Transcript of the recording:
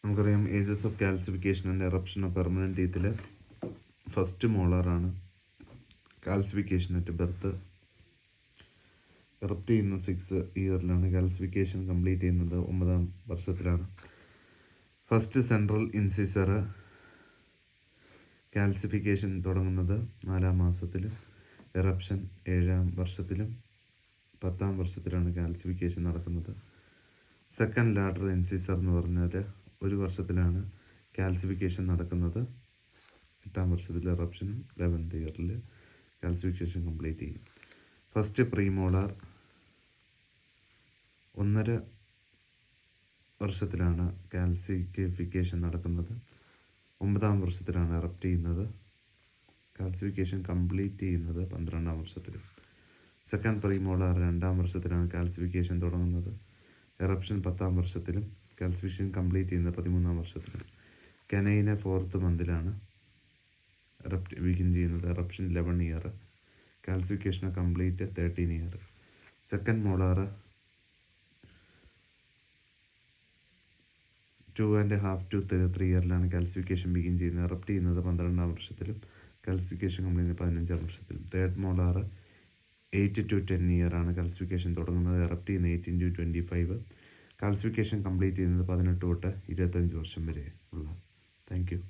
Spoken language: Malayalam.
നമുക്കറിയാം ages of calcification and eruption of permanent ടീത്തിൽ ഫസ്റ്റ് മോളാറാണ് കാൽസിഫിക്കേഷൻ അറ്റ് ബർത്ത്. എറപ്റ്റ് ചെയ്യുന്ന 6 ഇയറിലാണ്. കാൽസിഫിക്കേഷൻ കംപ്ലീറ്റ് ചെയ്യുന്നത് 9ാം വർഷത്തിലാണ്. ഫസ്റ്റ് സെൻട്രൽ ഇൻസിസർ കാൽസിഫിക്കേഷൻ തുടങ്ങുന്നത് 4ാം മാസത്തിലും എറപ്ഷൻ 7ാം വർഷത്തിലും 10ാം വർഷത്തിലാണ് കാൽസിഫിക്കേഷൻ നടക്കുന്നത്. സെക്കൻഡ് ലാറ്ററൽ ഇൻസിസർ എന്ന് പറഞ്ഞാൽ 1 വർഷത്തിലാണ് കാൽസിഫിക്കേഷൻ നടക്കുന്നത്. 8ാം വർഷത്തിൽ എറപ്ഷനും 11th ഇയറിൽ കാൽസിഫിക്കേഷൻ കംപ്ലീറ്റ് ചെയ്യും. ഫസ്റ്റ് പ്രീമോളാർ 1.5 വർഷത്തിലാണ് കാൽസിഫിക്കേഷൻ നടക്കുന്നത്. 9ാം വർഷത്തിലാണ് എറപ്റ്റ് ചെയ്യുന്നത്. കാൽസിഫിക്കേഷൻ കംപ്ലീറ്റ് ചെയ്യുന്നത് 12ാം വർഷത്തിൽ. സെക്കൻഡ് പ്രീമോളാർ 2ാം വർഷത്തിലാണ് കാൽസിഫിക്കേഷൻ തുടങ്ങുന്നത്. എറപ്ഷൻ 10ാം വർഷത്തിലും കാൽസിഫിക്കേഷൻ കംപ്ലീറ്റ് ചെയ്യുന്നത് 13ാം വർഷത്തിലും. കനൈനെ 4th മന്തിലാണ് എറപ്റ്റ് ബിഗിൻ ചെയ്യുന്നത്. Eruption 11 year. Calcification complete 13 year. Second molar 2.5 to 3 ഇയറിലാണ് കാൽസിഫിക്കേഷൻ ബിഗിൻ ചെയ്യുന്നത്. എറപ്റ്റ് ചെയ്യുന്നത് 12ാം വർഷത്തിലും കാൽസിഫിക്കേഷൻ കംപ്ലീറ്റ് 15ാം വർഷത്തിലും. തേർഡ് മോളാർ 8 to 10 ഇയറാണ് കാൽസിഫിക്കേഷൻ തുടങ്ങുന്നത്. എറപ്റ്റ് ചെയ്യുന്നത് 18 to 25. കാൽസിഫിക്കേഷൻ കംപ്ലീറ്റ് ചെയ്യുന്നത് 18 തൊട്ട് 25 വർഷം വരെ ഉള്ള. Thank you.